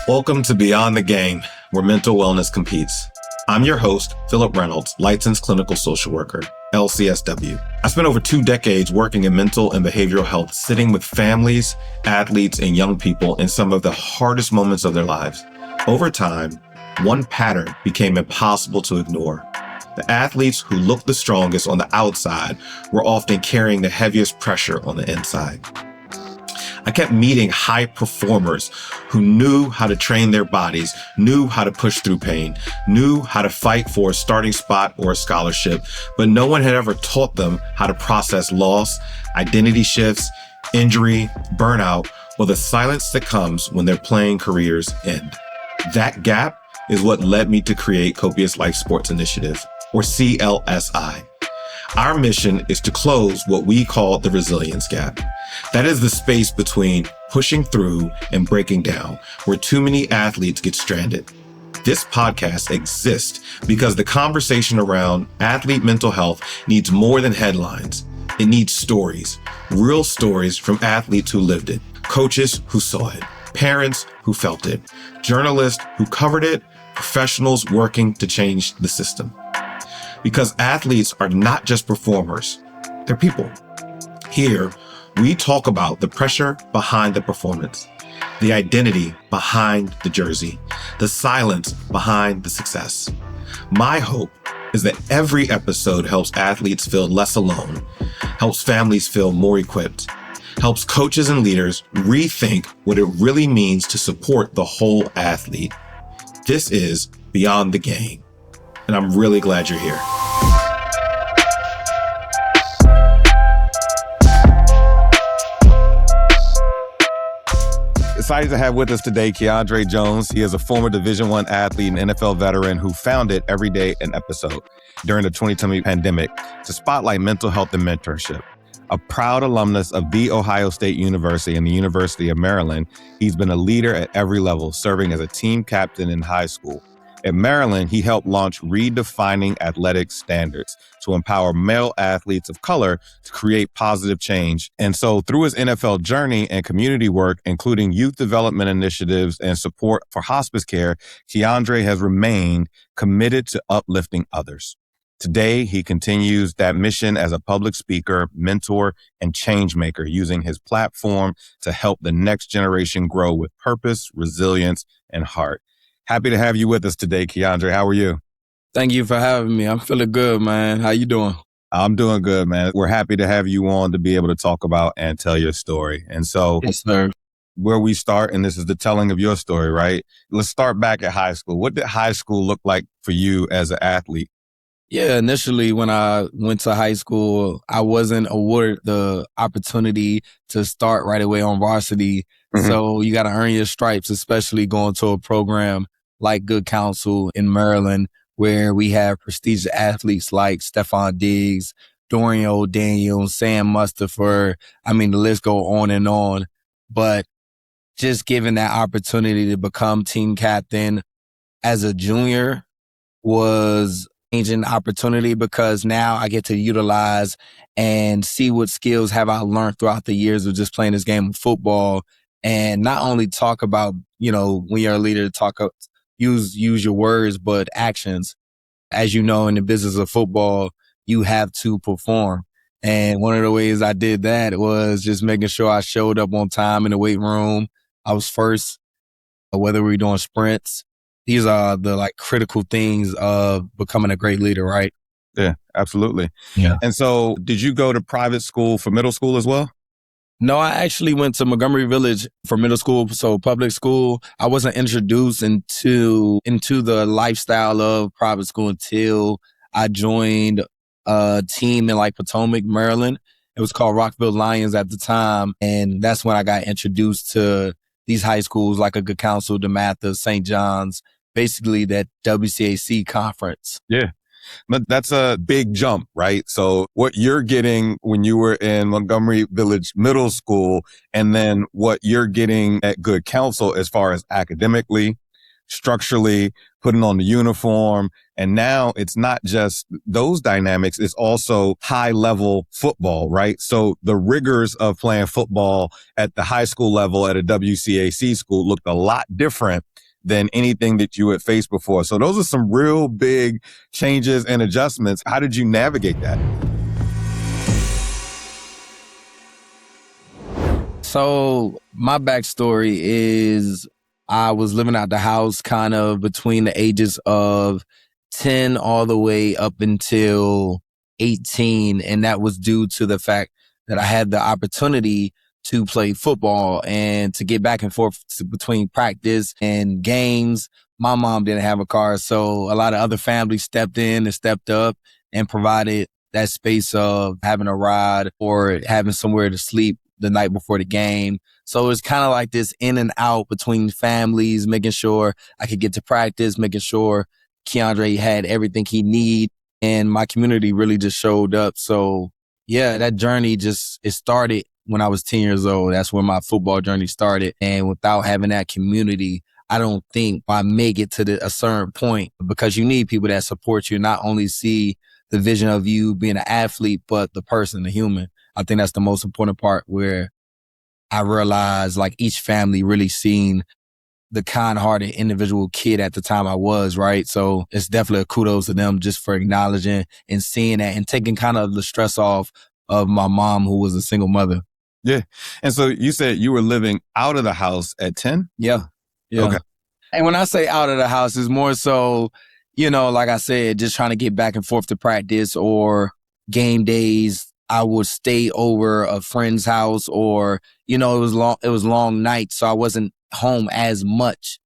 Welcome to Beyond the Game, where mental wellness competes. I'm your host, Phillip Reynolds, licensed clinical social worker, LCSW. I spent over 2 decades working in mental and behavioral health, sitting with families, athletes, and young people in some of the hardest moments of their lives. Over time, one pattern became impossible to ignore. The athletes who looked the strongest on the outside were often carrying the heaviest pressure on the inside. I kept meeting high performers who knew how to train their bodies, knew how to push through pain, knew how to fight for a starting spot or a scholarship, but no one had ever taught them how to process loss, identity shifts, injury, burnout, or the silence that comes when their playing careers end. That gap is what led me to create Copious Life Sports Initiative, or CLSI. Our mission is to close what we call the resilience gap. That is the space between pushing through and breaking down, where too many athletes get stranded. This podcast exists because the conversation around athlete mental health needs more than headlines. It needs stories, real stories from athletes who lived it, coaches who saw it, parents who felt it, journalists who covered it, professionals working to change the system. Because athletes are not just performers, they're people. Here, we talk about the pressure behind the performance, the identity behind the jersey, the silence behind the success. My hope is that every episode helps athletes feel less alone, helps families feel more equipped, helps coaches and leaders rethink what it really means to support the whole athlete. This is Beyond the Game, and I'm really glad you're here. Excited to have with us today Keandre Jones. He is a former Division I athlete and NFL veteran who founded Every Day an Episode during the 2020 pandemic to spotlight mental health and mentorship. A proud alumnus of The Ohio State University and the University of Maryland, he's been a leader at every level, serving as a team captain in high school. At Maryland, he helped launch Redefining athletic standards to empower male athletes of color to create positive change. And so through his NFL journey and community work, including youth development initiatives and support for hospice care, Keandre has remained committed to uplifting others. Today, he continues that mission as a public speaker, mentor, and change maker, using his platform to help the next generation grow with purpose, resilience, and heart. Happy to have you with us today, Keandre. How are you? Thank you for having me. I'm feeling good, man. How you doing? I'm doing good, man. We're happy to have you on to be able to talk about and tell your story. And so Yes, sir. where we start, and this is the telling of your story, right? Let's start back at high school. What did high school look like for you as an athlete? Yeah, initially when I went to high school, I wasn't awarded the opportunity to start right away on varsity. Mhm. So you got to earn your stripes, especially going to a program like Good Counsel in Maryland, where we have prestigious athletes like Stephon Diggs, Dorian O'Daniel, Sam Mustipher. I mean, the list go on and on. But just given that opportunity to become team captain as a junior was changing opportunity, because now I get to utilize and see what skills have I learned throughout the years of just playing this game of football, and not only talk about, when you're a leader, use your words, but actions. As you know, in the business of football, you have to perform. And one of the ways I did that was just making sure I showed up on time in the weight room. I was first, whether we were doing sprints. These are the critical things of becoming a great leader, right? Yeah, absolutely. Yeah. And so did you go to private school for middle school as well? No, I actually went to Montgomery Village for middle school, so public school. I wasn't introduced into the lifestyle of private school until I joined a team in Potomac, Maryland. It was called Rockville Lions at the time, and that's when I got introduced to these high schools like a Good Counsel, DeMatha, St. John's, basically that WCAC conference. Yeah. But that's a big jump, right? So what you're getting when you were in Montgomery Village Middle School, and then what you're getting at Good Counsel as far as academically, structurally, putting on the uniform. And now it's not just those dynamics. It's also high level football, right? So the rigors of playing football at the high school level at a WCAC school looked a lot different than anything that you had faced before. So those are some real big changes and adjustments. How did you navigate that? So my backstory is I was living out the house kind of between the ages of 10 all the way up until 18. And that was due to the fact that I had the opportunity to play football and to get back and forth between practice and games. My mom didn't have a car, so a lot of other families stepped in and stepped up and provided that space of having a ride or having somewhere to sleep the night before the game. So it's kind of like this in and out between families, making sure I could get to practice, making sure Keandre had everything he needed, and my community really just showed up. So yeah, that journey it started when I was 10 years old. That's when my football journey started. And without having that community, I don't think I make it to a certain point, because you need people that support you, not only see the vision of you being an athlete, but the person, the human. I think that's the most important part, where I realized like each family really seen the kind-hearted individual kid at the time I was, right? So it's definitely a kudos to them just for acknowledging and seeing that and taking kind of the stress off of my mom, who was a single mother. Yeah. And so you said you were living out of the house at 10? Yeah. Okay. And when I say out of the house, it's more so, like I said, just trying to get back and forth to practice or game days. I would stay over a friend's house, or, it was long nights, so I wasn't home as much.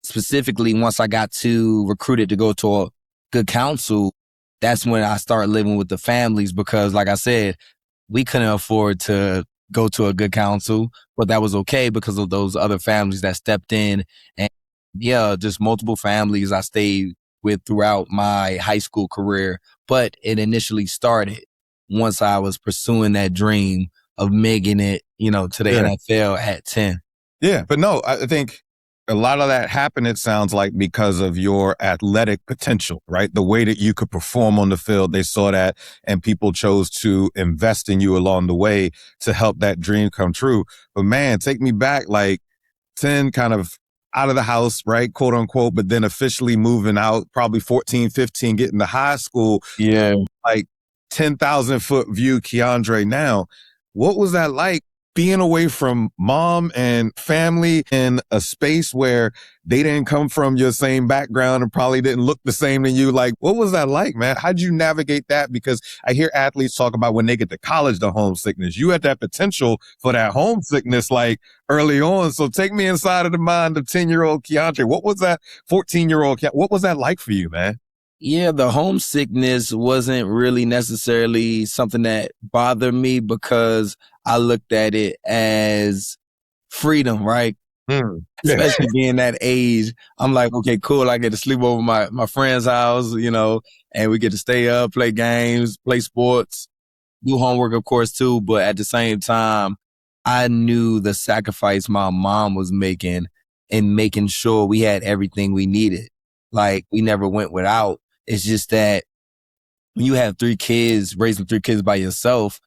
Specifically, once I got recruited to go to a good counsel, that's when I started living with the families, because like I said, we couldn't afford to go to a good counsel, but that was okay because of those other families that stepped in. And yeah, just multiple families I stayed with throughout my high school career. But it initially started once I was pursuing that dream of making it, to the NFL at 10. Yeah, but no, I think a lot of that happened, it sounds like, because of your athletic potential, right? The way that you could perform on the field, they saw that, and people chose to invest in you along the way to help that dream come true. But man, take me back, like 10, kind of out of the house, right? Quote unquote, but then officially moving out, probably 14, 15, getting to high school. Yeah. Like 10,000 foot view Keandre now. What was that like, being away from mom and family in a space where they didn't come from your same background and probably didn't look the same to you? Like, what was that like, man? How'd you navigate that? Because I hear athletes talk about when they get to college, the homesickness. You had that potential for that homesickness, like early on. So take me inside of the mind of 10-year-old Keandre. What was that 14-year-old? What was that like for you, man? Yeah, the homesickness wasn't really necessarily something that bothered me, because I looked at it as freedom, right? Especially being that age. I'm like, okay, cool. I get to sleep over my friend's house, and we get to stay up, play games, play sports, do homework, of course, too. But at the same time, I knew the sacrifice my mom was making in making sure we had everything we needed. Like, we never went without. It's just that when you have 3 kids, raising 3 kids by yourself,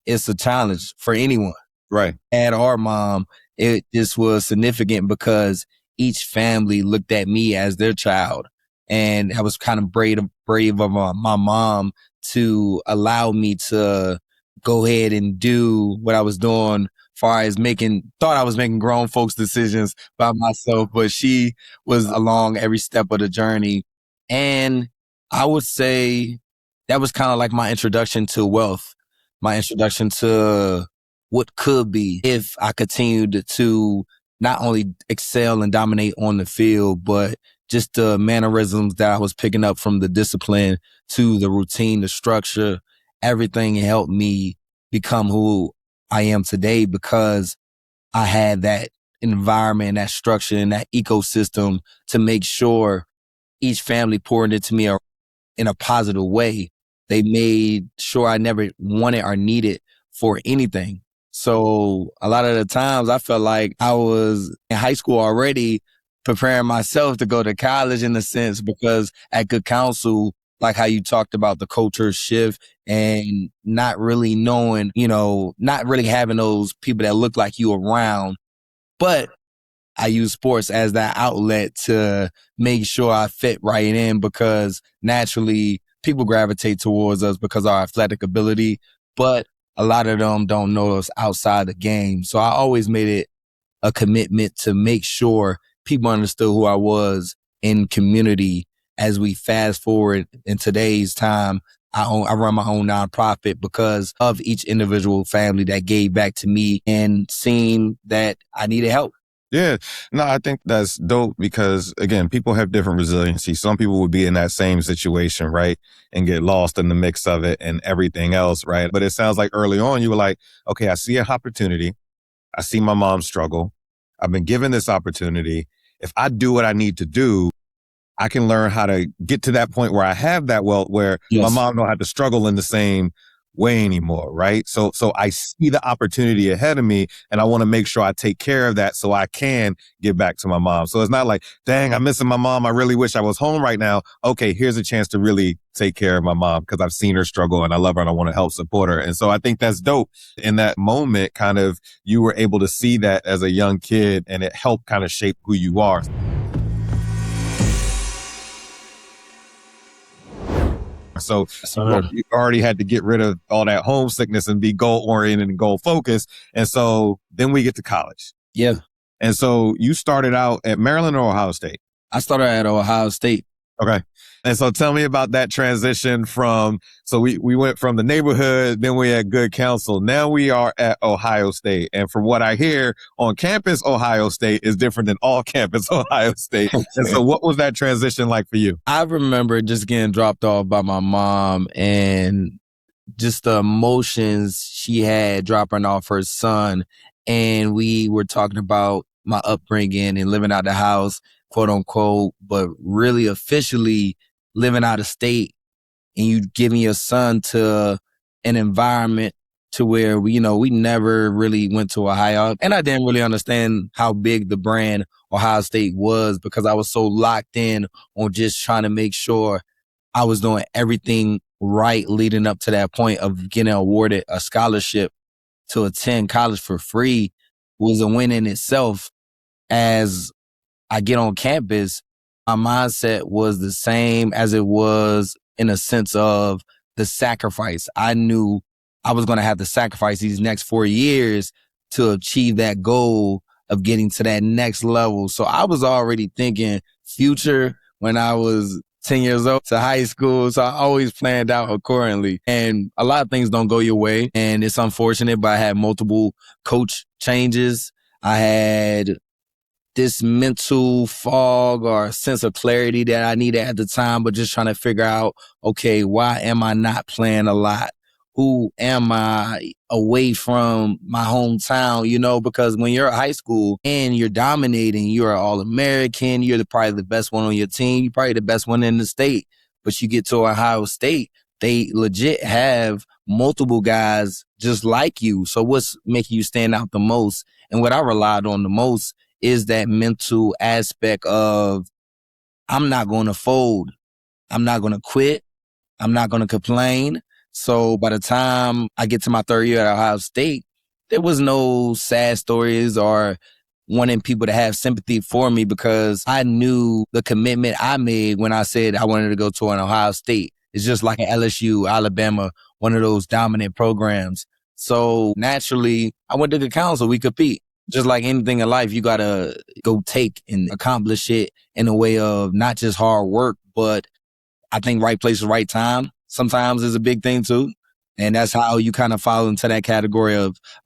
it's a challenge for anyone. Right. Dad or mom, it just was significant because each family looked at me as their child. And I was kind of brave of my mom to allow me to go ahead and do what I was doing, far as thought I was making grown folks decisions by myself, but she was along every step of the journey. And I would say that was kind of like my introduction to wealth, my introduction to what could be if I continued to not only excel and dominate on the field, but just the mannerisms that I was picking up from the discipline to the routine, the structure, everything helped me become who I am today, because I had that environment, that structure, and that ecosystem to make sure each family poured into me in a positive way. They made sure I never wanted or needed for anything. So a lot of the times I felt like I was in high school already, preparing myself to go to college in a sense, because at Good Counsel, like how you talked about the culture shift and not really knowing, not really having those people that look like you around. But I use sports as that outlet to make sure I fit right in, because naturally people gravitate towards us because of our athletic ability, but a lot of them don't know us outside the game. So I always made it a commitment to make sure people understood who I was in community. As we fast forward in today's time, I run my own nonprofit because of each individual family that gave back to me and seen that I needed help. Yeah, no, I think that's dope because, again, people have different resiliency. Some people would be in that same situation, right? And get lost in the mix of it and everything else, right? But it sounds like early on you were like, okay, I see an opportunity. I see my mom struggle. I've been given this opportunity. If I do what I need to do, I can learn how to get to that point where I have that wealth, where my mom don't have to struggle in the same way anymore, right? So I see the opportunity ahead of me, and I want to make sure I take care of that so I can give back to my mom. So it's not like, dang, I'm missing my mom. I really wish I was home right now. Okay, here's a chance to really take care of my mom because I've seen her struggle and I love her and I want to help support her. And so I think that's dope. In that moment, kind of, you were able to see that as a young kid, and it helped kind of shape who you are. So you already had to get rid of all that homesickness and be goal-oriented and goal-focused. And so then we get to college. Yeah. And so you started out at Maryland or Ohio State? I started at Ohio State. Okay. And so tell me about that transition from, so we went from the neighborhood, then we had Good Counsel. Now we are at Ohio State. And from what I hear, on campus Ohio State is different than all campus Ohio State. And so what was that transition like for you? I remember just getting dropped off by my mom and just the emotions she had dropping off her son. And we were talking about my upbringing and living out the house, quote unquote, but really officially living out of state, and you giving your son to an environment to where we never really went to Ohio. And I didn't really understand how big the brand Ohio State was because I was so locked in on just trying to make sure I was doing everything right leading up to that point of getting awarded a scholarship to attend college for free was a win in itself. As I get on campus, my mindset was the same as it was in a sense of the sacrifice. I knew I was going to have to sacrifice these next 4 years to achieve that goal of getting to that next level. So I was already thinking future when I was 10 years old to high school. So I always planned out accordingly. And a lot of things don't go your way. And it's unfortunate, but I had multiple coach changes. I had this mental fog or sense of clarity that I needed at the time, but just trying to figure out, okay, why am I not playing a lot? Who am I away from my hometown? Because when you're at high school and you're dominating, you're All-American, you're probably the best one on your team, you're probably the best one in the state. But you get to Ohio State, they legit have multiple guys just like you. So what's making you stand out the most? And what I relied on the most is that mental aspect of, I'm not going to fold. I'm not going to quit. I'm not going to complain. So by the time I get to my third year at Ohio State, there was no sad stories or wanting people to have sympathy for me because I knew the commitment I made when I said I wanted to go to an Ohio State. It's just like an LSU, Alabama, one of those dominant programs. So naturally, I went to the council. We compete. Just like anything in life, you got to go take and accomplish it in a way of not just hard work, but I think right place, right time sometimes is a big thing too. And that's how you kind of fall into that category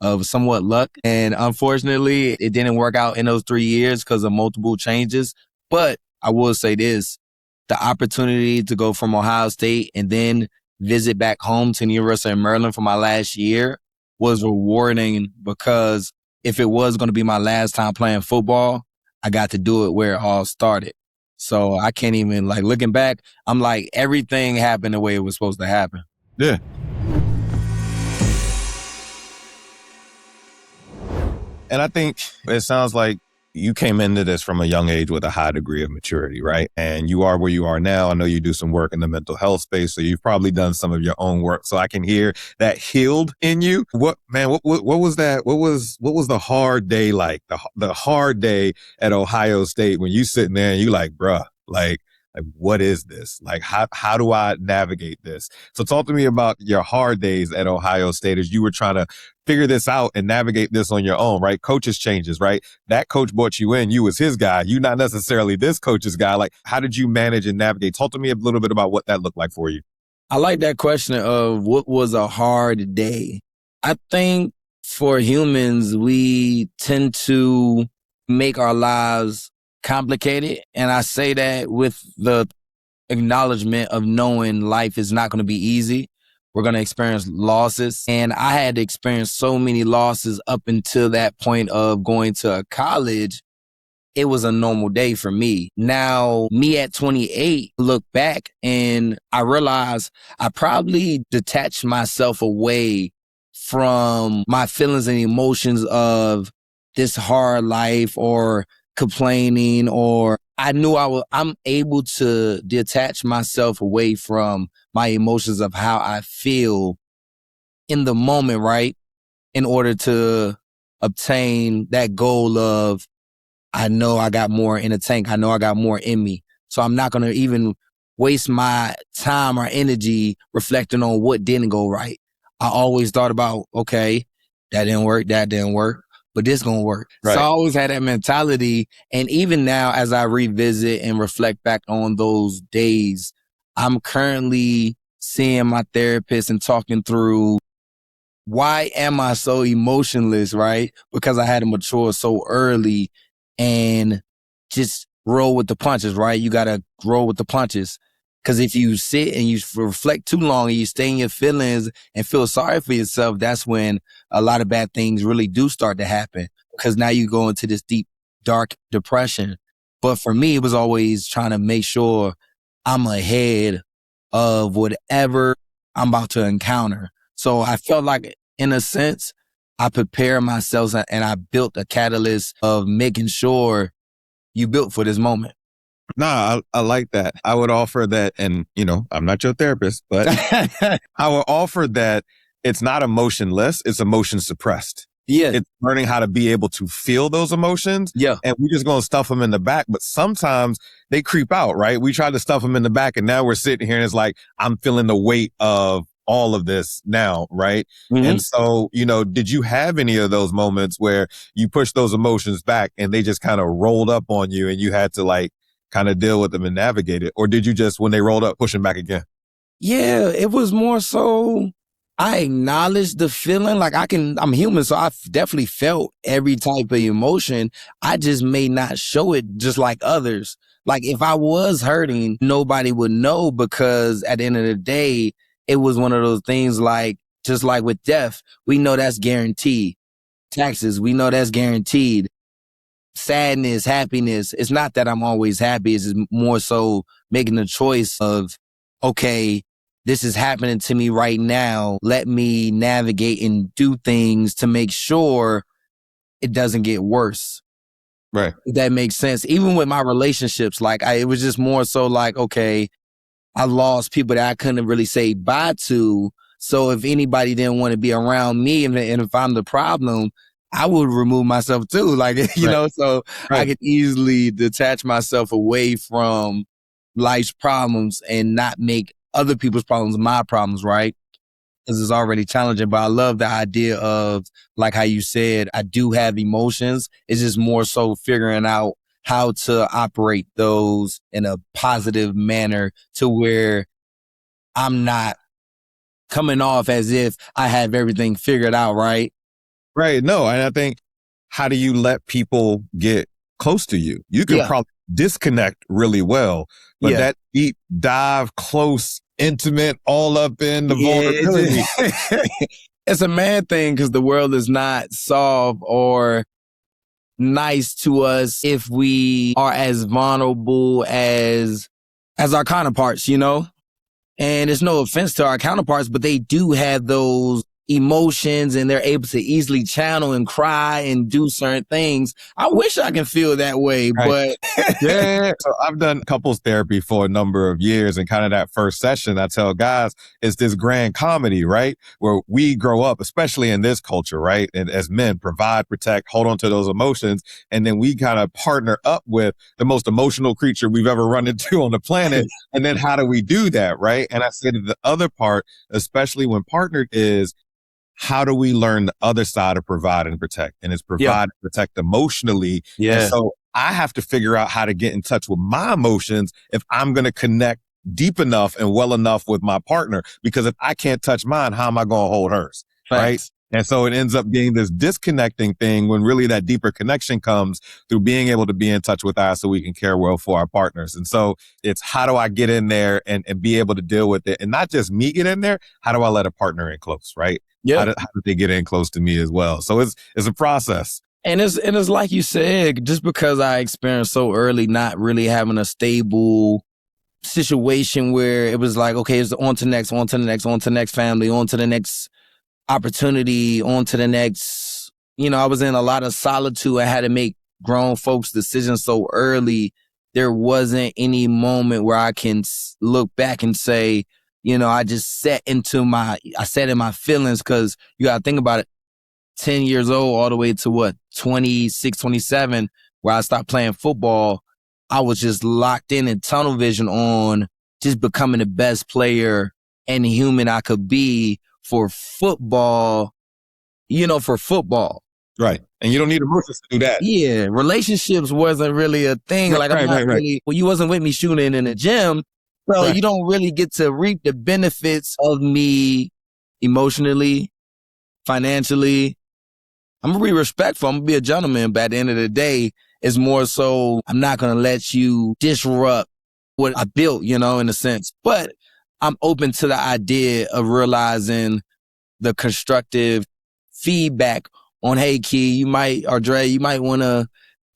of somewhat luck. And unfortunately, it didn't work out in those 3 years because of multiple changes. But I will say this, the opportunity to go from Ohio State and then visit back home to the University of Maryland for my last year was rewarding because if it was going to be my last time playing football, I got to do it where it all started. So I can't even, looking back, I'm like, everything happened the way it was supposed to happen. Yeah. And I think it sounds like you came into this from a young age with a high degree of maturity, right? And you are where you are now. I know you do some work in the mental health space, so you've probably done some of your own work. So I can hear that healed in you. What was that? What was the hard day like? The hard day at Ohio State when you sitting there and you like, bruh, like what is this? Like, how do I navigate this? So talk to me about your hard days at Ohio State as you were trying to figure this out and navigate this on your own, right? Coaches changes, right? That coach brought you in. You was his guy. You not necessarily this coach's guy. Like, how did you manage and navigate? Talk to me a little bit about what that looked like for you. I like that question of what was a hard day. I think for humans, we tend to make our lives complicated. And I say that with the acknowledgement of knowing life is not going to be easy. We're going to experience losses. And I had to experience so many losses up until that point of going to a college. It was a normal day for me. Now, me at 28, look back and I realize I probably detached myself away from my feelings and emotions of this hard life or complaining, or I knew I'm able to detach myself away from my emotions of how I feel in the moment, right? In order to obtain that goal of, I know I got more in the tank. I know I got more in me. So I'm not going to even waste my time or energy reflecting on what didn't go right. I always thought about, okay, that didn't work, but this going to work. Right. So I always had that mentality. And even now, as I revisit and reflect back on those days, I'm currently seeing my therapist and talking through, why am I so emotionless, right? Because I had to mature so early and just roll with the punches, right? You got to roll with the punches. Because if you sit and you reflect too long and you stay in your feelings and feel sorry for yourself, that's when a lot of bad things really do start to happen. Because now you go into this deep, dark depression. But for me, it was always trying to make sure I'm ahead of whatever I'm about to encounter. So I felt like, in a sense, I prepared myself and I built a catalyst of making sure you built for this moment. Nah, I like that. I would offer that, and I'm not your therapist, but I would offer that it's not emotionless, it's emotion suppressed. Yeah. It's learning how to be able to feel those emotions. Yeah. And we're just going to stuff them in the back. But sometimes they creep out, right? We try to stuff them in the back and now we're sitting here and it's like, I'm feeling the weight of all of this now, right? Mm-hmm. And so, did you have any of those moments where you pushed those emotions back and they just kind of rolled up on you and you had to kind of deal with them and navigate it? Or did you just, when they rolled up, push them back again? Yeah, it was more so I acknowledged the feeling. I'm human, so I've definitely felt every type of emotion. I just may not show it just like others. Like if I was hurting, nobody would know, because at the end of the day, it was one of those things just like with death, we know that's guaranteed. Taxes, we know that's guaranteed. Sadness, happiness. It's not that I'm always happy. It's just more so making the choice of, okay, this is happening to me right now. Let me navigate and do things to make sure it doesn't get worse. Right. If that makes sense. Even with my relationships, it was just more so okay, I lost people that I couldn't really say bye to. So if anybody didn't want to be around me and if I'm the problem, I would remove myself too. So I could easily detach myself away from life's problems and not make other people's problems my problems, right? Because it's already challenging. But I love the idea of, how you said, I do have emotions. It's just more so figuring out how to operate those in a positive manner to where I'm not coming off as if I have everything figured out, right? Right. No, and I think, how do you let people get close to you? You can probably disconnect really well, but that deep dive, close, intimate, all up in the vulnerability. It's a mad thing because the world is not soft or nice to us if we are as vulnerable as our counterparts, And it's no offense to our counterparts, but they do have those emotions and they're able to easily channel and cry and do certain things. I wish I can feel that way, Right. but Yeah. So I've done couples therapy for a number of years, and kind of that first session, I tell guys, it's this grand comedy, right? Where we grow up, especially in this culture, right? And as men, provide, protect, hold on to those emotions. And then we kind of partner up with the most emotional creature we've ever run into on the planet. And then how do we do that, right? And I say that the other part, especially when partnered, is how do we learn the other side of provide and protect? And it's provide and protect emotionally. Yeah. And so I have to figure out how to get in touch with my emotions if I'm going to connect deep enough and well enough with my partner. Because if I can't touch mine, how am I going to hold hers? Right. And so it ends up being this disconnecting thing when really that deeper connection comes through being able to be in touch with us so we can care well for our partners. And so it's how do I get in there and be able to deal with it? And not just me get in there. How do I let a partner in close? Right. Yeah. How do they get in close to me as well? So it's a process. And it's like you said, just because I experienced so early not really having a stable situation where it was like, okay, it's on to the next, on to the next, on to the next family, on to the next opportunity, on to the next, I was in a lot of solitude. I had to make grown folks decisions so early. There wasn't any moment where I can look back and say, I just set in my feelings, because you got to think about it. 10 years old all the way to 26, 27, where I stopped playing football. I was just locked in tunnel vision on just becoming the best player and human I could be for football, for football. Right. And you don't need emotions to do that. Yeah. Relationships wasn't really a thing. Right, I'm not really, well, you wasn't with me shooting in the gym. So you don't really get to reap the benefits of me emotionally, financially. I'm going to be respectful. I'm going to be a gentleman. But at the end of the day, it's more so I'm not going to let you disrupt what I built, in a sense. But I'm open to the idea of realizing the constructive feedback on, hey, Key, you might want to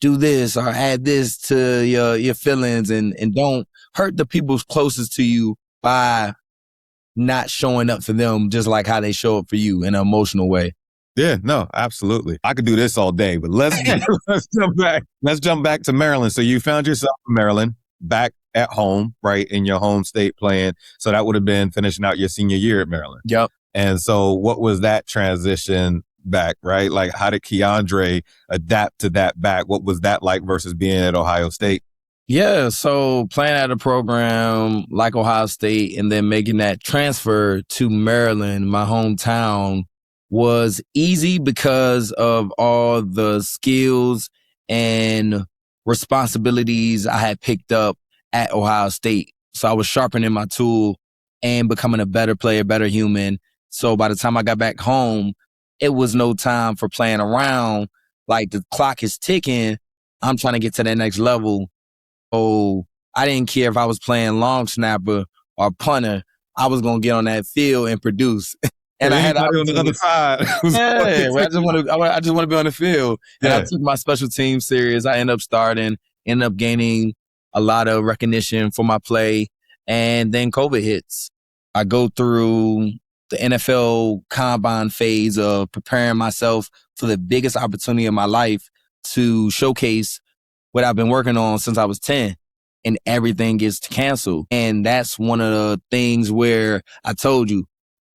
do this or add this to your feelings, and don't hurt the people closest to you by not showing up for them just like how they show up for you in an emotional way. Yeah, no, absolutely. I could do this all day, but let's jump back. Let's jump back to Maryland. So you found yourself in Maryland, back at home, right, in your home state playing. So that would have been finishing out your senior year at Maryland. Yep. And so what was that transition back, right? Like, how did Keandre adapt to that back? What was that like versus being at Ohio State? Yeah, so playing at a program like Ohio State and then making that transfer to Maryland, my hometown, was easy because of all the skills and responsibilities I had picked up at Ohio State. So I was sharpening my tool and becoming a better player, better human. So by the time I got back home, it was no time for playing around. Like, the clock is ticking. I'm trying to get to that next level. So I didn't care if I was playing long snapper or punter. I was going to get on that field and produce. And I had on the other side. I just want to be on the field. And I took my special team serious. I ended up gaining a lot of recognition for my play. And then COVID hits. I go through the NFL combine phase of preparing myself for the biggest opportunity of my life to showcase what I've been working on since I was 10. And everything gets canceled. And that's one of the things where I told you,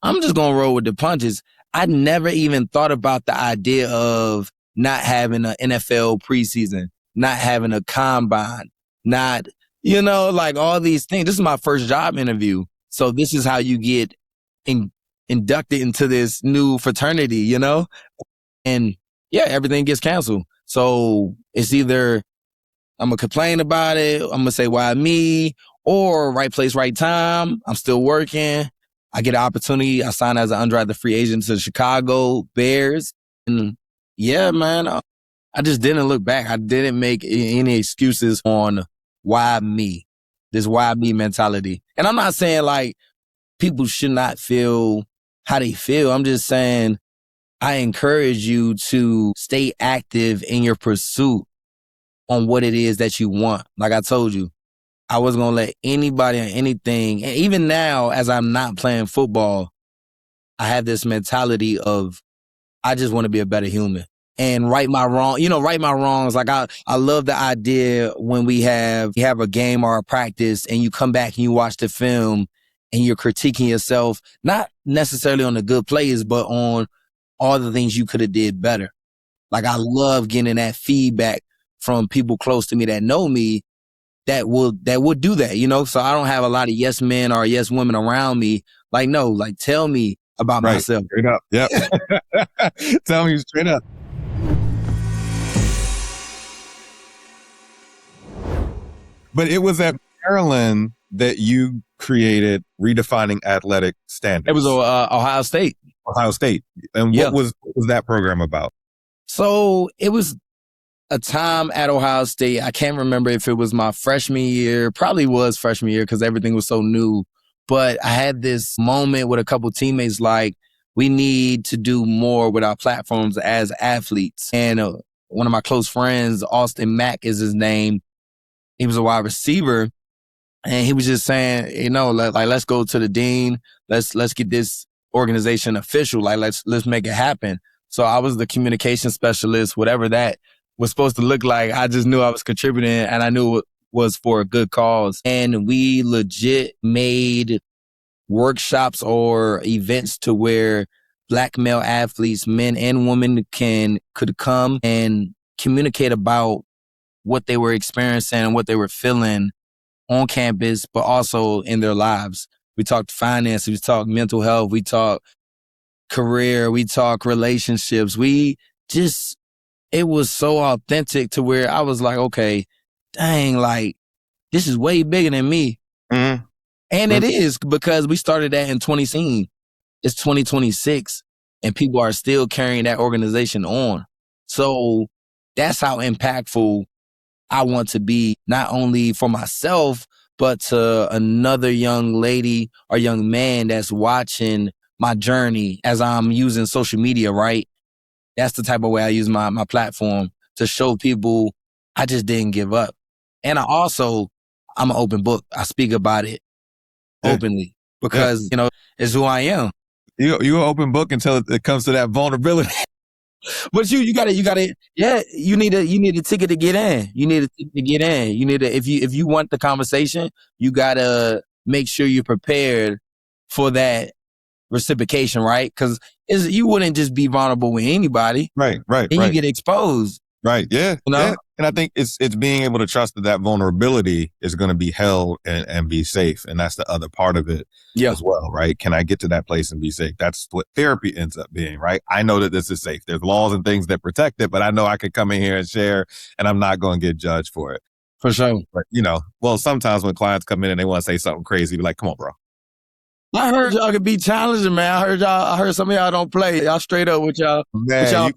I'm just going to roll with the punches. I never even thought about the idea of not having an NFL preseason, not having a combine, not, like all these things. This is my first job interview. So this is how you get inducted into this new fraternity, And yeah, everything gets canceled. So it's either I'm going to complain about it, I'm going to say, why me? Or right place, right time. I'm still working. I get an opportunity. I signed as an undrafted free agent to the Chicago Bears. And yeah, man, I just didn't look back. I didn't make any excuses on why me, this why me mentality. And I'm not saying like people should not feel how they feel. I'm just saying I encourage you to stay active in your pursuit on what it is that you want. Like I told you, I wasn't going to let anybody or anything, and even now as I'm not playing football, I have this mentality of, I just want to be a better human and right my wrongs. Like I love the idea when we have a game or a practice and you come back and you watch the film and you're critiquing yourself, not necessarily on the good plays, but on all the things you could have did better. Like I love getting that feedback from people close to me that know me that would do that, So I don't have a lot of yes men or yes women around me. Like, no, like tell me about myself. Straight up. Yep. Tell me straight up. But it was at Maryland that you created Redefining Athletic Standards. It was Ohio State. Ohio State. And what was that program about? So it was a time at Ohio State. I can't remember if it was my freshman year. Probably was freshman year because everything was so new. But I had this moment with a couple teammates like, we need to do more with our platforms as athletes. And one of my close friends, Austin Mack is his name. He was a wide receiver. And he was just saying, let's go to the dean. Let's get this organization official. Like, let's make it happen. So I was the communication specialist, whatever that was supposed to look like. I just knew I was contributing and I knew it was for a good cause. And we legit made workshops or events to where Black male athletes, men and women, could come and communicate about what they were experiencing and what they were feeling on campus, but also in their lives. We talked finance, we talked mental health, we talked career, we talked relationships. It was so authentic to where I was like, okay, dang, like this is way bigger than me. Mm-hmm. And it is, because we started that in 2016. It's 2026 and people are still carrying that organization on. So that's how impactful I want to be, not only for myself, but to another young lady or young man that's watching my journey as I'm using social media, right? That's the type of way I use my platform to show people I just didn't give up. And I'm an open book. I speak about it openly because, it's who I am. You're an open book until it comes to that vulnerability. But you need a ticket to get in. You need a ticket to get in. If you want the conversation, you gotta make sure you're prepared for that reciprocation, right? Because you wouldn't just be vulnerable with anybody. Right. And you get exposed. Right. Yeah. Yeah. And I think it's being able to trust that vulnerability is going to be held and be safe. And that's the other part of it as well, right? Can I get to that place and be safe? That's what therapy ends up being, right? I know that this is safe. There's laws and things that protect it, but I know I could come in here and share and I'm not going to get judged for it. For sure. But, sometimes when clients come in and they want to say something crazy, be like, come on, bro. I heard y'all could be challenging, man. I heard some of y'all don't play. Y'all straight up with y'all. Man, with y'all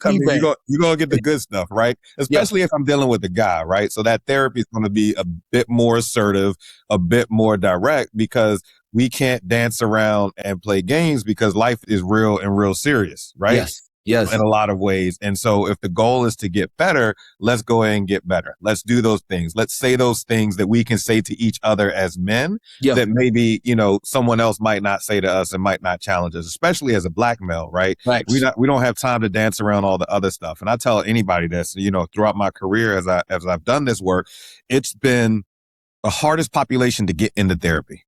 you're going to get the good stuff, right? Especially if I'm dealing with a guy, right? So that therapy is going to be a bit more assertive, a bit more direct, because we can't dance around and play games because life is real and real serious, right? Yes. In a lot of ways. And so if the goal is to get better, let's go ahead and get better. Let's do those things. Let's say those things that we can say to each other as men that maybe, someone else might not say to us and might not challenge us, especially as a Black male, right? We don't have time to dance around all the other stuff. And I tell anybody this, throughout my career as I've done this work, it's been the hardest population to get into therapy.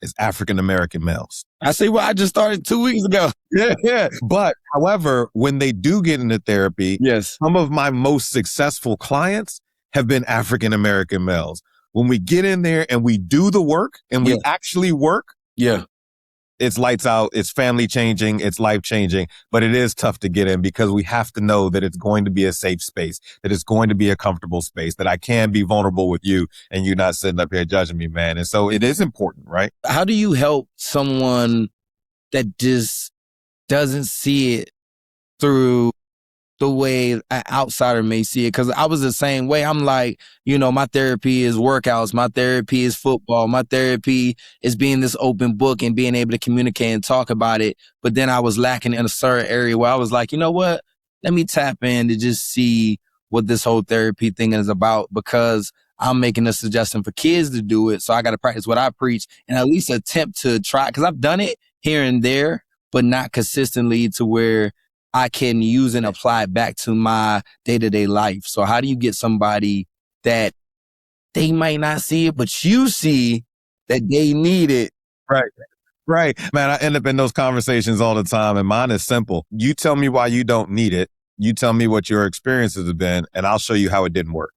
Is African-American males. I see what I just started 2 weeks ago. Yeah. But however, when they do get into therapy, some of my most successful clients have been African-American males. When we get in there and we do the work and we actually work, it's lights out, it's family changing, it's life changing, but it is tough to get in because we have to know that it's going to be a safe space, that it's going to be a comfortable space, that I can be vulnerable with you and you not sitting up here judging me, man. And so it is important, right? How do you help someone that just doesn't see it through the way an outsider may see it? Because I was the same way. I'm like, my therapy is workouts. My therapy is football. My therapy is being this open book and being able to communicate and talk about it. But then I was lacking in a certain area where I was like, you know what? Let me tap in to just see what this whole therapy thing is about, because I'm making a suggestion for kids to do it. So I got to practice what I preach and at least attempt to try, because I've done it here and there, but not consistently to where I can use and apply it back to my day-to-day life. So how do you get somebody that they might not see it, but you see that they need it? Right. Right. Man, I end up in those conversations all the time, and mine is simple. You tell me why you don't need it. You tell me what your experiences have been, and I'll show you how it didn't work.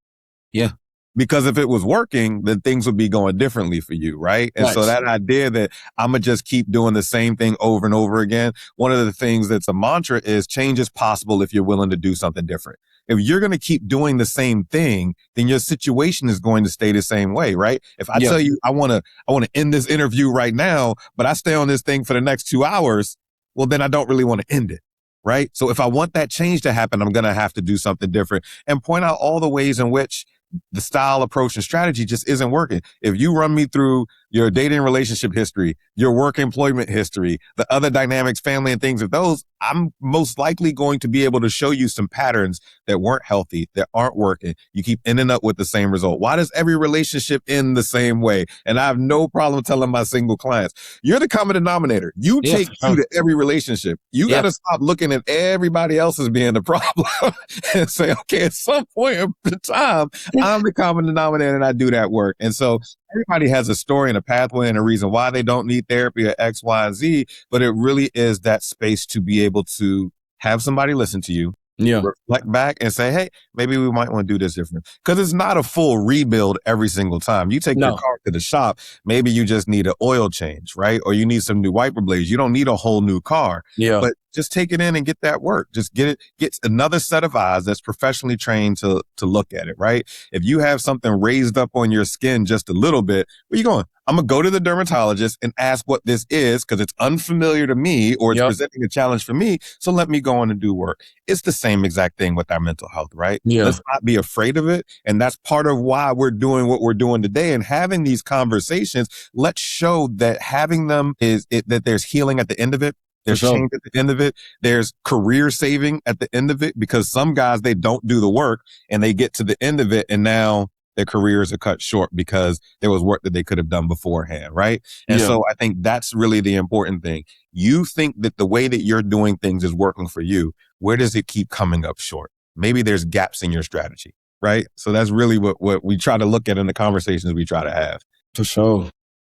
Yeah. Because if it was working, then things would be going differently for you, right? And so that idea that I'm going to just keep doing the same thing over and over again, one of the things that's a mantra is change is possible if you're willing to do something different. If you're going to keep doing the same thing, then your situation is going to stay the same way, right? If I tell you I want to end this interview right now, but I stay on this thing for the next 2 hours, well, then I don't really want to end it. Right. So if I want that change to happen, I'm going to have to do something different and point out all the ways in which the style, approach, and strategy just isn't working. If you run me through your dating relationship history, your work employment history, the other dynamics, family and things of those, I'm most likely going to be able to show you some patterns that weren't healthy, that aren't working. You keep ending up with the same result. Why does every relationship end the same way? And I have no problem telling my single clients, you're the common denominator. You take two to every relationship. You got to stop looking at everybody else as being the problem and say, okay, at some point in time, I'm the common denominator and I do that work. And so everybody has a story and a pathway and a reason why they don't need therapy or X, Y, and Z, but it really is that space to be able to have somebody listen to you, reflect back and say, hey, maybe we might want to do this different. Because it's not a full rebuild every single time. You take your car to the shop, maybe you just need an oil change, right? Or you need some new wiper blades. You don't need a whole new car. But just take it in and get that work. Just get another set of eyes that's professionally trained to look at it, right? If you have something raised up on your skin just a little bit, where you going? I'm going to go to the dermatologist and ask what this is because it's unfamiliar to me or it's presenting a challenge for me. So let me go on and do work. It's the same exact thing with our mental health, right? Let's not be afraid of it. And that's part of why we're doing what we're doing today and having these conversations. Let's show that having them that there's healing at the end of it. There's change at the end of it. There's career saving at the end of it because some guys, they don't do the work and they get to the end of it and now their careers are cut short because there was work that they could have done beforehand, right? And so I think that's really the important thing. You think that the way that you're doing things is working for you. Where does it keep coming up short? Maybe there's gaps in your strategy, right? So that's really what we try to look at in the conversations we try to have. For sure.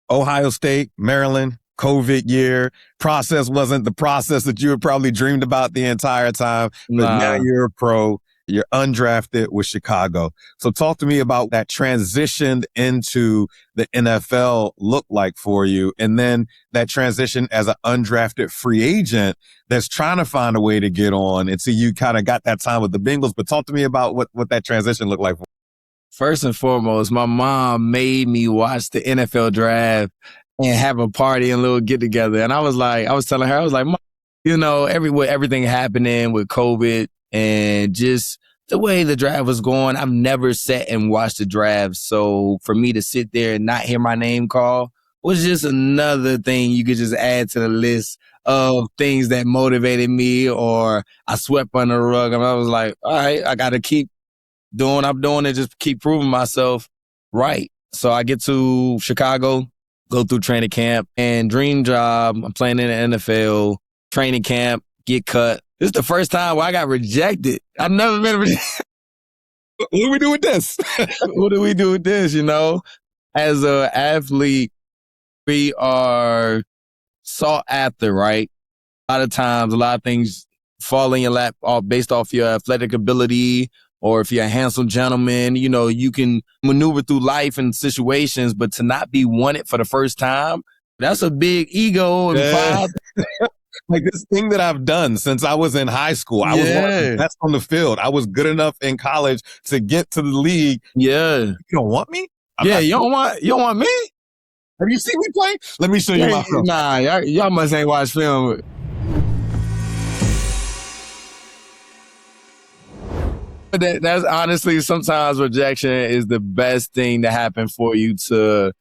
Ohio State, Maryland, COVID year, process wasn't the process that you had probably dreamed about the entire time, but now you're a pro. You're undrafted with Chicago. So talk to me about that transition into the NFL look like for you. And then that transition as an undrafted free agent that's trying to find a way to get on. And so you kind of got that time with the Bengals, but talk to me about what that transition looked like. First and foremost, my mom made me watch the NFL draft and have a party and a little get together. And I was telling her, Mom, you know, everything happening with COVID and just the way the draft was going, I've never sat and watched the draft. So for me to sit there and not hear my name called was just another thing you could just add to the list of things that motivated me or I swept under the rug. And I was like, all right, I got to keep doing what I'm doing and just keep proving myself right. So I get to Chicago, go through training camp and dream job. I'm playing in the NFL, training camp, get cut. This is the first time where I got rejected. I've never been rejected. What do we do with this? What do we do with this, you know? As an athlete, we are sought after, right? A lot of times, a lot of things fall in your lap based off your athletic ability, or if you're a handsome gentleman, you know, you can maneuver through life and situations, but to not be wanted for the first time, that's a big ego and pride. Like this thing that I've done since I was in high school. I was one of the best on the field. I was good enough in college to get to the league. You don't want me? You don't want me? Have you seen me play? Let me show you my film. Nah, y'all must ain't watch film. That's honestly, sometimes rejection is the best thing to happen for you to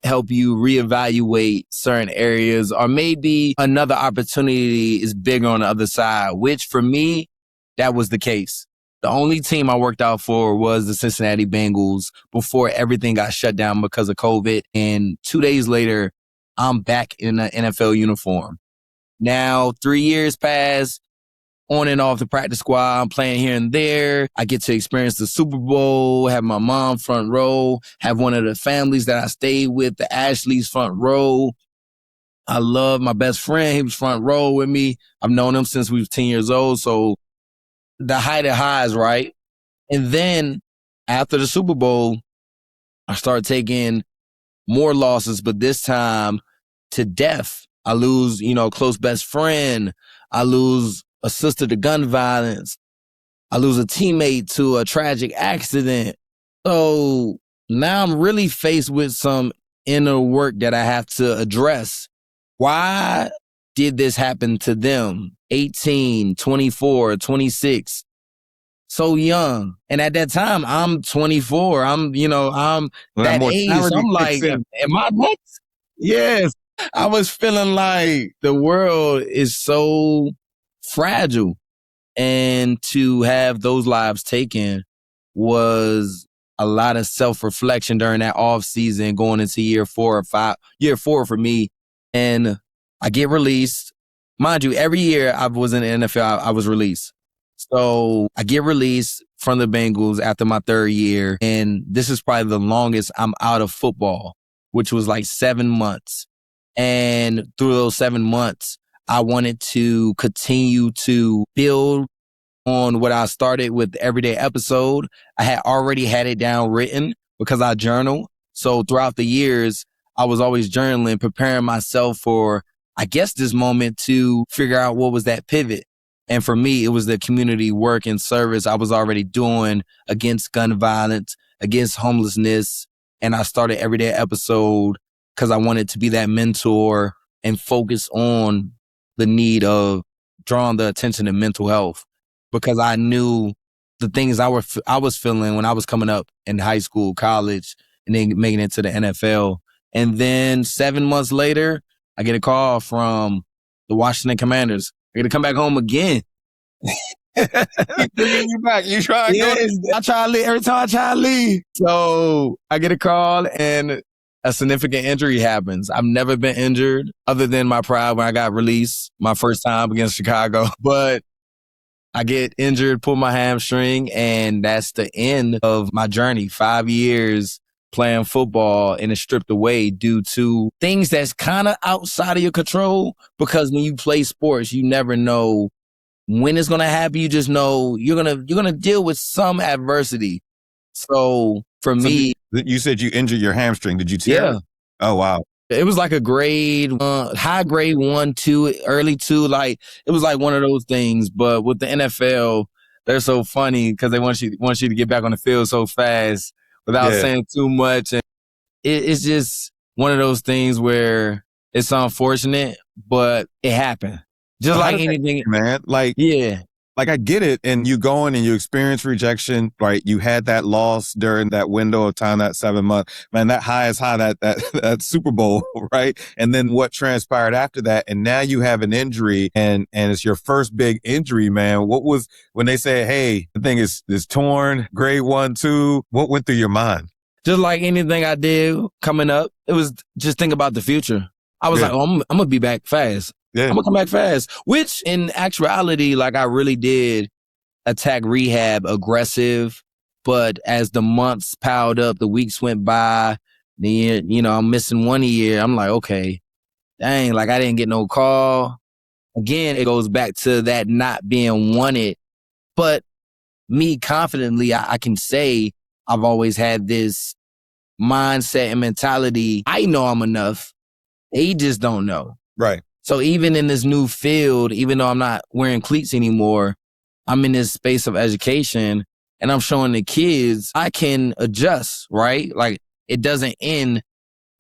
help you reevaluate certain areas, or maybe another opportunity is bigger on the other side, which for me, that was the case. The only team I worked out for was the Cincinnati Bengals before everything got shut down because of COVID. And 2 days later, I'm back in an NFL uniform. Now 3 years pass, on and off the practice squad. I'm playing here and there. I get to experience the Super Bowl, have my mom front row, have one of the families that I stayed with, the Ashleys front row. I love my best friend. He was front row with me. I've known him since we was 10 years old. So the height of highs, right? And then after the Super Bowl, I started taking more losses, but this time to death. I lose, close best friend. I lose a sister to gun violence. I lose a teammate to a tragic accident. So now I'm really faced with some inner work that I have to address. Why did this happen to them? 18, 24, 26, so young. And at that time, I'm 24. I'm that age. So I'm like, am I next? Yes. I was feeling like the world is so fragile. And to have those lives taken was a lot of self-reflection during that off season, going into year 4 for me. And I get released. Mind you, every year I was in the NFL, I was released. So I get released from the Bengals after my 3rd year. And this is probably the longest I'm out of football, which was like 7 months. And through those 7 months, I wanted to continue to build on what I started with the Everyday Episode. I had already had it down written because I journal. So throughout the years, I was always journaling, preparing myself for, I guess, this moment to figure out what was that pivot. And for me, it was the community work and service I was already doing against gun violence, against homelessness. And I started Everyday Episode because I wanted to be that mentor and focus on the need of drawing the attention to mental health, because I knew the things I was feeling when I was coming up in high school, college, and then making it to the NFL. And then 7 months later, I get a call from the Washington Commanders. I got to come back home again. Keep bringing you back. You try. Yes, I try to leave every time I try to leave. So I get a call and a significant injury happens. I've never been injured other than my pride when I got released my first time against Chicago. But I get injured, pull my hamstring, and that's the end of my journey. 5 years playing football and it's stripped away due to things that's kind of outside of your control, because when you play sports, you never know when it's going to happen. You just know you're going to deal with some adversity. So for me, you said you injured your hamstring. Did you tear it? Oh, wow. It was like a high grade 1, 2, early 2. Like, it was like one of those things. But with the NFL, they're so funny because they want you to get back on the field so fast without saying too much. And it's just one of those things where it's unfortunate, but it happened. Just like anything, man. Like I get it. And you go in and you experience rejection, right? You had that loss during that window of time, that 7 months, man, that high is high, that Super Bowl, right? And then what transpired after that. And now you have an injury and it's your first big injury, man. What was, when they say, hey, the thing is torn, grade 1, 2, what went through your mind? Just like anything I did coming up, it was just think about the future. I was like, oh, I'm going to be back fast. Yeah. I'm going to come back fast, which in actuality, like, I really did attack rehab aggressive. But as the months piled up, the weeks went by, then, I'm missing 1 year. I'm like, okay, dang, like I didn't get no call. Again, it goes back to that not being wanted. But me confidently, I can say I've always had this mindset and mentality. I know I'm enough. They just don't know. Right. So even in this new field, even though I'm not wearing cleats anymore, I'm in this space of education and I'm showing the kids I can adjust, right? Like, it doesn't end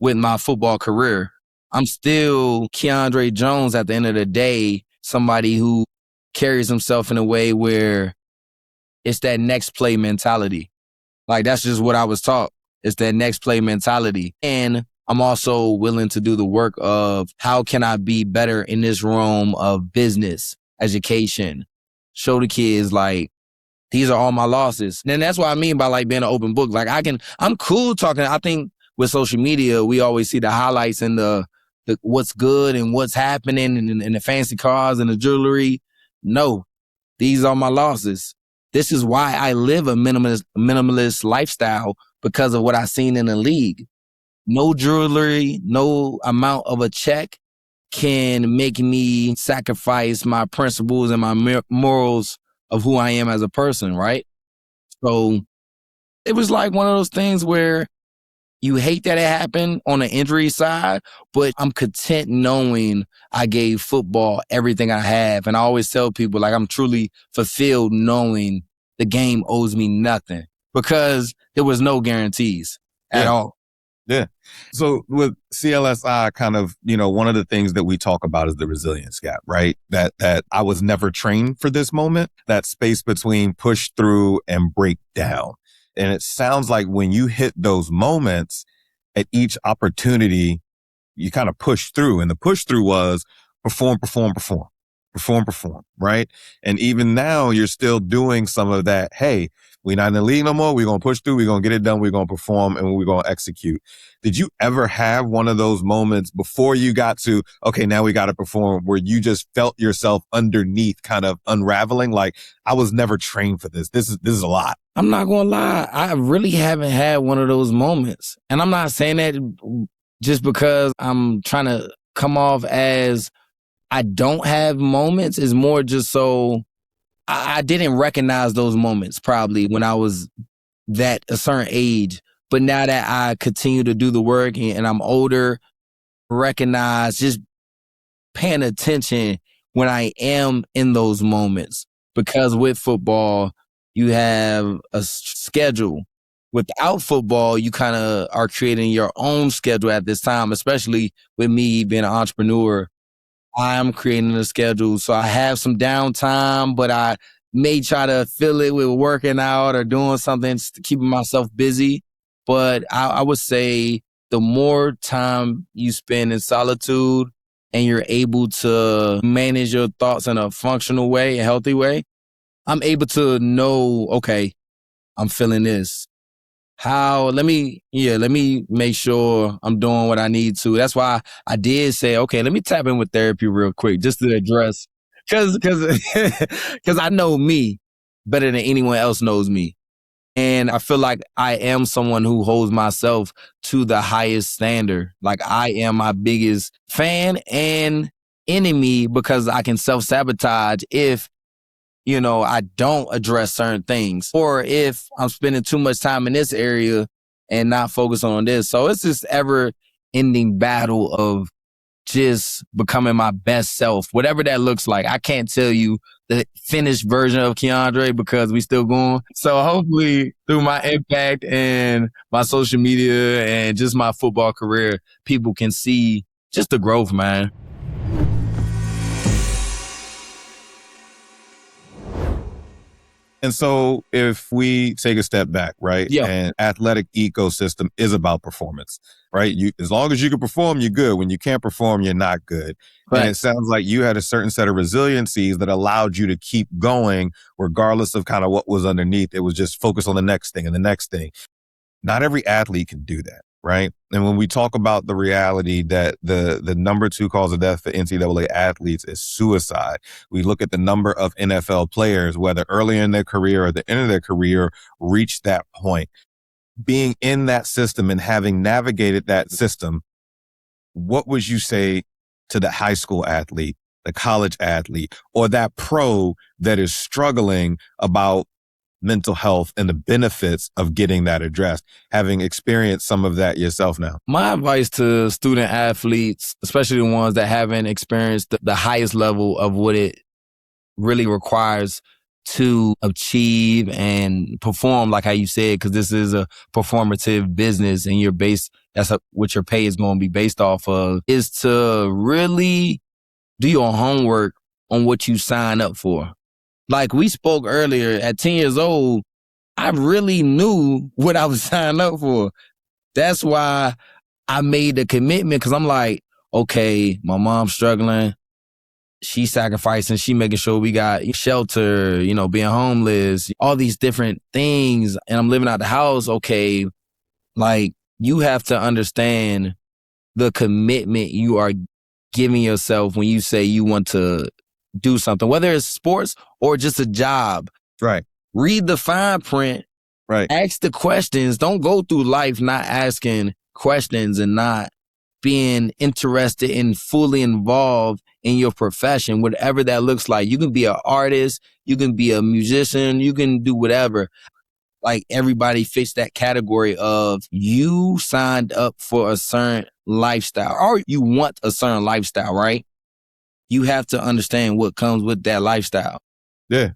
with my football career. I'm still Keandre Jones at the end of the day, somebody who carries himself in a way where it's that next play mentality. Like, that's just what I was taught. It's that next play mentality. And I'm also willing to do the work of how can I be better in this realm of business, education, show the kids, like, these are all my losses. And that's what I mean by, like, being an open book. Like, I'm cool talking. I think with social media, we always see the highlights and the what's good and what's happening and the fancy cars and the jewelry. No, these are my losses. This is why I live a minimalist lifestyle, because of what I've seen in the league. No jewelry, no amount of a check can make me sacrifice my principles and my morals of who I am as a person, right? So it was like one of those things where you hate that it happened on the injury side, but I'm content knowing I gave football everything I have. And I always tell people, like, I'm truly fulfilled knowing the game owes me nothing, because there was no guarantees at all. Yeah. So with CLSI, kind of, one of the things that we talk about is the resilience gap, right? That I was never trained for this moment, that space between push through and break down. And it sounds like when you hit those moments at each opportunity, you kind of push through. And the push through was perform, right? And even now you're still doing some of that. Hey, we're not in the league no more. We're going to push through. We're going to get it done. We're going to perform and we're going to execute. Did you ever have one of those moments before you got to, okay, now we got to perform, where you just felt yourself underneath kind of unraveling? Like, I was never trained for this. This is a lot. I'm not going to lie. I really haven't had one of those moments. And I'm not saying that just because I'm trying to come off as I don't have moments. It's more just so I didn't recognize those moments probably when I was that a certain age. But now that I continue to do the work and I'm older, recognize, just paying attention when I am in those moments. Because with football, you have a schedule. Without football, you kind of are creating your own schedule at this time, especially with me being an entrepreneur. I'm creating a schedule. So I have some downtime, but I may try to fill it with working out or doing something, keeping myself busy. But I would say the more time you spend in solitude and you're able to manage your thoughts in a functional way, a healthy way, I'm able to know, okay, I'm feeling this. Let me make sure I'm doing what I need to. That's why I did say, okay, let me tap in with therapy real quick, just to address, cause I know me better than anyone else knows me. And I feel like I am someone who holds myself to the highest standard. Like, I am my biggest fan and enemy, because I can self-sabotage if I don't address certain things, or if I'm spending too much time in this area and not focus on this. So it's this ever ending battle of just becoming my best self, whatever that looks like. I can't tell you the finished version of Keandre because we still going. So hopefully through my impact and my social media and just my football career, people can see just the growth, man. And so if we take a step back, right? Yeah. And athletic ecosystem is about performance, right? As long as you can perform, you're good. When you can't perform, you're not good. Right. And it sounds like you had a certain set of resiliencies that allowed you to keep going regardless of kind of what was underneath. It was just focus on the next thing and the next thing. Not every athlete can do that, right? And when we talk about the reality that the number 2 cause of death for NCAA athletes is suicide, we look at the number of NFL players, whether early in their career or at the end of their career, reach that point. Being in that system and having navigated that system, what would you say to the high school athlete, the college athlete, or that pro that is struggling about mental health and the benefits of getting that addressed, having experienced some of that yourself now? My advice to student athletes, especially the ones that haven't experienced the highest level of what it really requires to achieve and perform, like how you said, because this is a performative business and what your pay is going to be based off of, is to really do your homework on what you sign up for. Like we spoke earlier, at 10 years old, I really knew what I was signing up for. That's why I made the commitment, because I'm like, okay, my mom's struggling. She's sacrificing. She making sure we got shelter, being homeless, all these different things. And I'm living out the house. Okay, like, you have to understand the commitment you are giving yourself when you say you want to do something, whether it's sports or just a job. Right. Read the fine print. Right. Ask the questions. Don't go through life not asking questions and not being interested and fully involved in your profession, whatever that looks like. You can be an artist, you can be a musician, you can do whatever. Like everybody fits that category of you signed up for a certain lifestyle or you want a certain lifestyle, right? You have to understand what comes with that lifestyle. Yeah.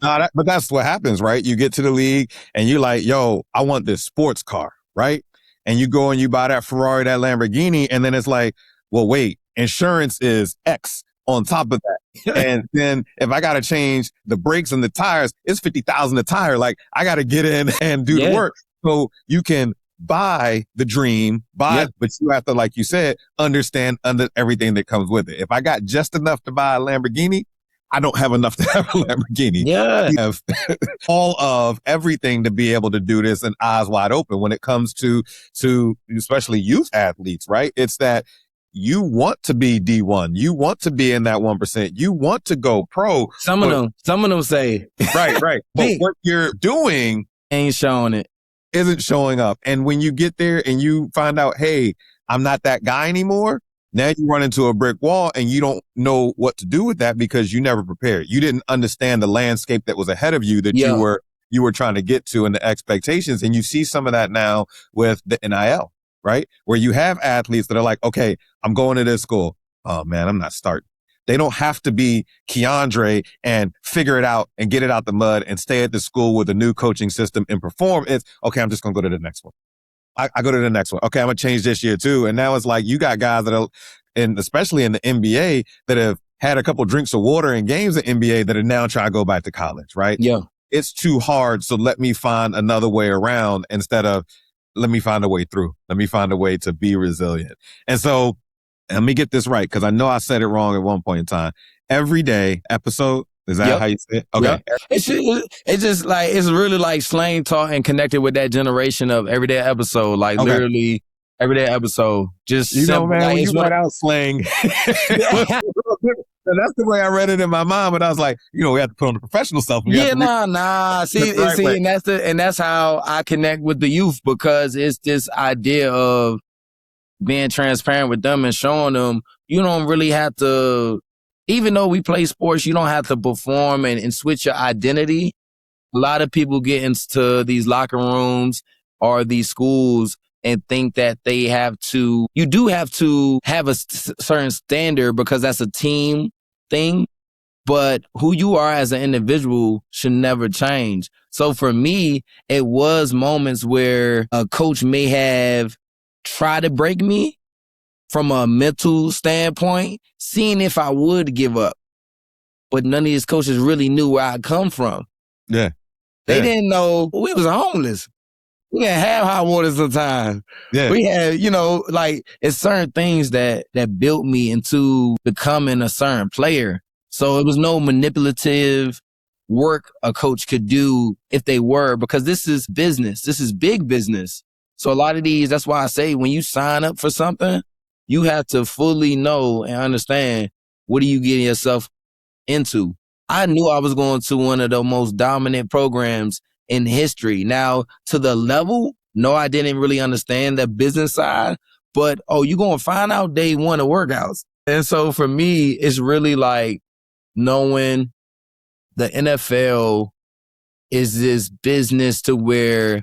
No, but that's what happens, right? You get to the league and you're like, yo, I want this sports car, right? And you go and you buy that Ferrari, that Lamborghini, and then it's like, well, wait, insurance is X on top of that. And then if I got to change the brakes and the tires, it's $50,000 a tire. Like I got to get in and do the work. So you can buy the dream, but you have to, like you said, understand everything that comes with it. If I got just enough to buy a Lamborghini, I don't have enough to have a Lamborghini. Yeah. I have all of everything to be able to do this and eyes wide open when it comes to especially youth athletes, right? It's that you want to be D1. You want to be in that 1%. You want to go pro. Some of them say. Right. But what you're doing ain't showing it. Isn't showing up. And when you get there and you find out, hey, I'm not that guy anymore, now you run into a brick wall and you don't know what to do with that because you never prepared. You didn't understand the landscape that was ahead of you that you were trying to get to and the expectations. And you see some of that now with the NIL, right? Where you have athletes that are like, okay, I'm going to this school. Oh man, I'm not starting. They don't have to be Keandre and figure it out and get it out the mud and stay at the school with a new coaching system and perform. It's okay. I'm just going to go to the next one. I go to the next one. Okay, I'm going to change this year too. And now it's like you got guys that are, and especially in the NBA, that have had a couple drinks of water in games in NBA that are now trying to go back to college, right? Yeah. It's too hard. So let me find another way around instead of let me find a way through. Let me find a way to be resilient. And so let me get this right because I know I said it wrong at one point in time. Everyday episode. Is that how you say it? Okay. Yep. It's just like, it's really like slang talk and connected with that generation of everyday episode. Like literally everyday episode. Just, you know, man, when you write out slang, that's the way I read it in my mind. But I was like, you know, we have to put on the professional stuff. See, and that's how I connect with the youth because it's this idea of being transparent with them and showing them you don't really have to. Even though we play sports, you don't have to perform and switch your identity. A lot of people get into these locker rooms or these schools and think that you do have to have a certain standard because that's a team thing. But who you are as an individual should never change. So for me, it was moments where a coach may have tried to break me from a mental standpoint, seeing if I would give up. But none of these coaches really knew where I come from. Yeah. They didn't know we was homeless. We didn't have hot water sometimes. Yeah. We had, like it's certain things that built me into becoming a certain player. So it was no manipulative work a coach could do if they were, because this is business. This is big business. So a lot of these, that's why I say when you sign up for something, you have to fully know and understand what are you getting yourself into. I knew I was going to one of the most dominant programs in history. Now, to the level, no, I didn't really understand the business side, but, you're going to find out day one of workouts. And so for me, it's really like knowing the NFL is this business to where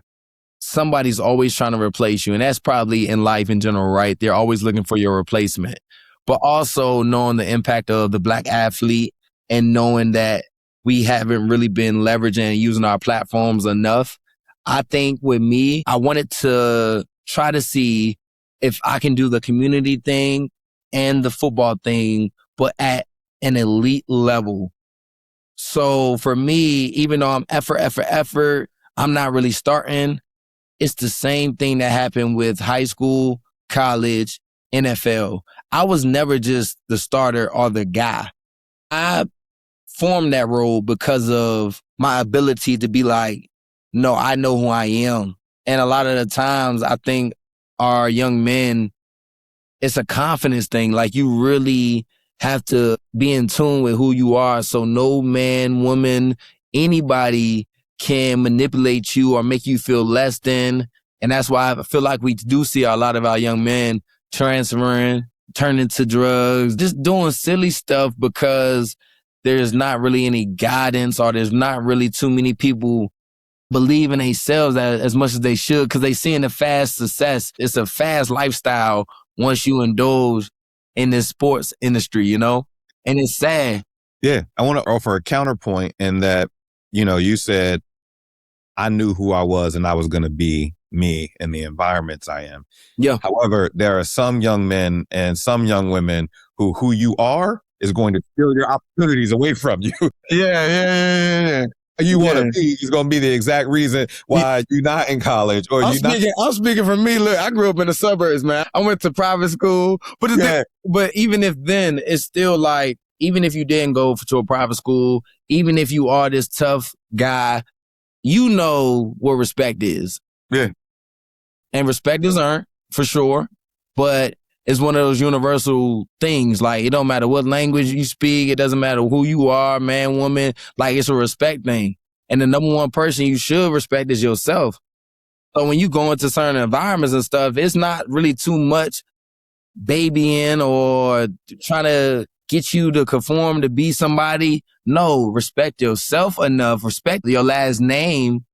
somebody's always trying to replace you. And that's probably in life in general, right? They're always looking for your replacement. But also knowing the impact of the Black athlete and knowing that we haven't really been leveraging and using our platforms enough. I think with me, I wanted to try to see if I can do the community thing and the football thing, but at an elite level. So for me, even though I'm effort, I'm not really starting. It's the same thing that happened with high school, college, NFL. I was never just the starter or the guy. I formed that role because of my ability to be like, no, I know who I am. And a lot of the times I think our young men, it's a confidence thing. Like, you really have to be in tune with who you are. So no man, woman, anybody can manipulate you or make you feel less than. And that's why I feel like we do see a lot of our young men transferring, turning to drugs, just doing silly stuff because there's not really any guidance, or there's not really too many people believe in themselves as much as they should, because they seeing the fast success. It's a fast lifestyle once you indulge in this sports industry, you know? And it's sad. Yeah. I want to offer a counterpoint in that, you said, I knew who I was and I was going to be me in the environments I am. Yeah. However, there are some young men and some young women who you are is going to steal your opportunities away from you. Yeah. You want to be is going to be the exact reason why you're not in college or I'm speaking for me. Look, I grew up in the suburbs, man. I went to private school, but even if then, it's still like, even if you didn't go to a private school, even if you are this tough guy, you know what respect is. Yeah. And respect is earned, for sure. But it's one of those universal things. Like, it don't matter what language you speak. It doesn't matter who you are, man, woman. Like, it's a respect thing. And the number one person you should respect is yourself. So when you go into certain environments and stuff, it's not really too much babying or trying to get you to conform to be somebody. No, respect yourself enough. Respect your last name.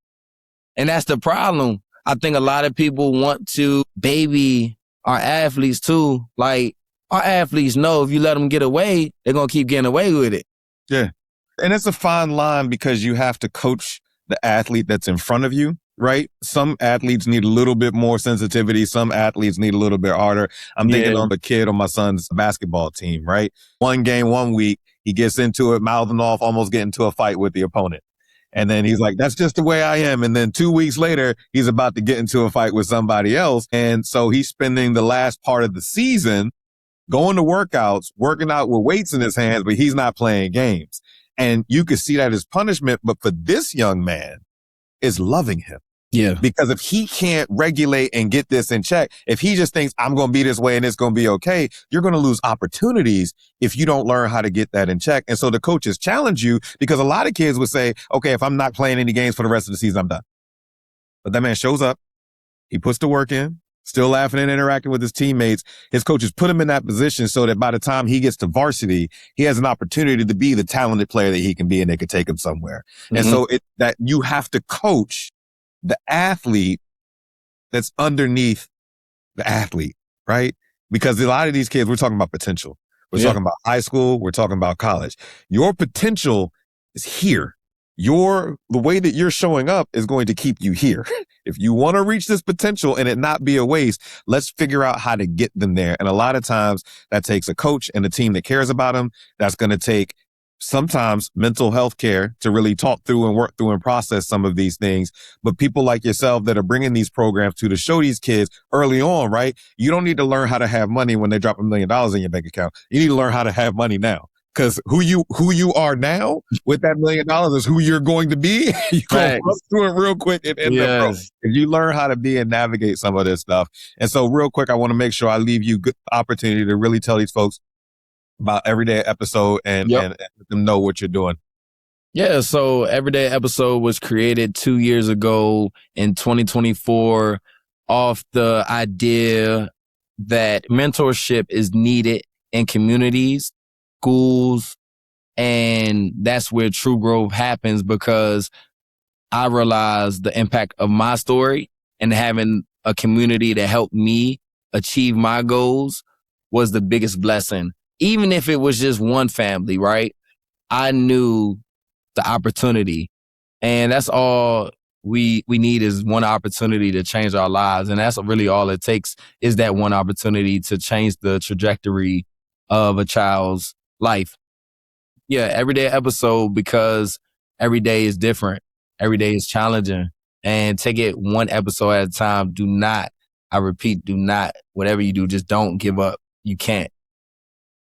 And that's the problem. I think a lot of people want to baby our athletes too. Like, our athletes know if you let them get away, they're going to keep getting away with it. Yeah. And it's a fine line because you have to coach the athlete that's in front of you, right? Some athletes need a little bit more sensitivity. Some athletes need a little bit harder. I'm thinking on the kid on my son's basketball team, right? One game, 1 week, he gets into it, mouthing off, almost getting into a fight with the opponent. And then he's like, that's just the way I am. And then 2 weeks later, he's about to get into a fight with somebody else. And so he's spending the last part of the season going to workouts, working out with weights in his hands, but he's not playing games. And you could see that as punishment. But for this young man, is loving him. Yeah. Because if he can't regulate and get this in check, if he just thinks I'm going to be this way and it's going to be okay, you're going to lose opportunities if you don't learn how to get that in check. And so the coaches challenge you, because a lot of kids would say, okay, if I'm not playing any games for the rest of the season, I'm done. But that man shows up. He puts the work in, still laughing and interacting with his teammates. His coaches put him in that position so that by the time he gets to varsity, he has an opportunity to be the talented player that he can be, and they could take him somewhere. Mm-hmm. And so that you have to coach the athlete that's underneath the athlete, right? Because a lot of these kids, we're talking about potential. We're talking about high school. We're talking about college. Your potential is here. The way that you're showing up is going to keep you here. If you want to reach this potential and it not be a waste, let's figure out how to get them there. And a lot of times that takes a coach and a team that cares about them. That's going to take sometimes mental health care to really talk through and work through and process some of these things. But people like yourself that are bringing these programs to show these kids early on, right? You don't need to learn how to have money when they drop $1 million in your bank account. You need to learn how to have money now. Because who you are now with that $1 million is who you're going to be. You go through it real quick and end up broke. If you learn how to be and navigate some of this stuff. And so real quick, I want to make sure I leave you good opportunity to really tell these folks about Everyday Episode and let them know what you're doing. Yeah, so Everyday Episode was created 2 years ago in 2024 off the idea that mentorship is needed in communities, schools, and that's where true growth happens, because I realized the impact of my story and having a community to help me achieve my goals was the biggest blessing. Even if it was just one family, right? I knew the opportunity, and that's all we need is one opportunity to change our lives. And that's really all it takes, is that one opportunity to change the trajectory of a child's life. Yeah, Everyday Episode, because every day is different. Every day is challenging, and take it one episode at a time. Do not, I repeat, do not, whatever you do, just don't give up. You can't.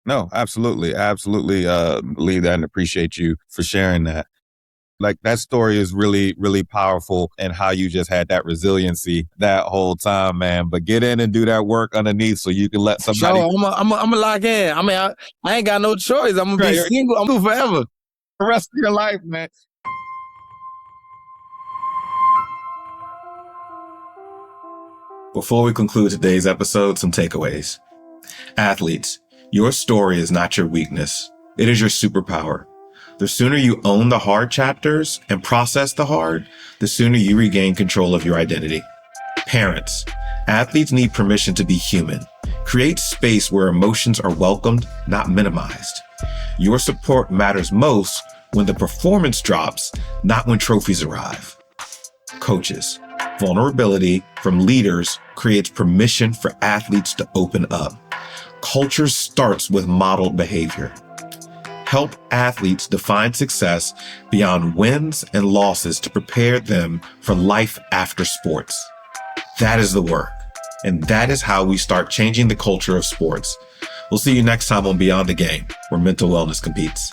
No, absolutely. Absolutely believe that and appreciate you for sharing that. Like that story is really, really powerful, and how you just had that resiliency that whole time, man. But get in and do that work underneath so you can let somebody. I'm a lock in. I mean, I ain't got no choice. I'm gonna be single. I'm gonna forever. The rest of your life, man. Before we conclude today's episode, some takeaways. Athletes, your story is not your weakness. It is your superpower. The sooner you own the hard chapters and process the hard, the sooner you regain control of your identity. Parents, athletes need permission to be human. Create space where emotions are welcomed, not minimized. Your support matters most when the performance drops, not when trophies arrive. Coaches, vulnerability from leaders creates permission for athletes to open up. Culture starts with modeled behavior. Help athletes define success beyond wins and losses to prepare them for life after sports. That is the work. And that is how we start changing the culture of sports. We'll see you next time on Beyond the Game, where mental wellness competes.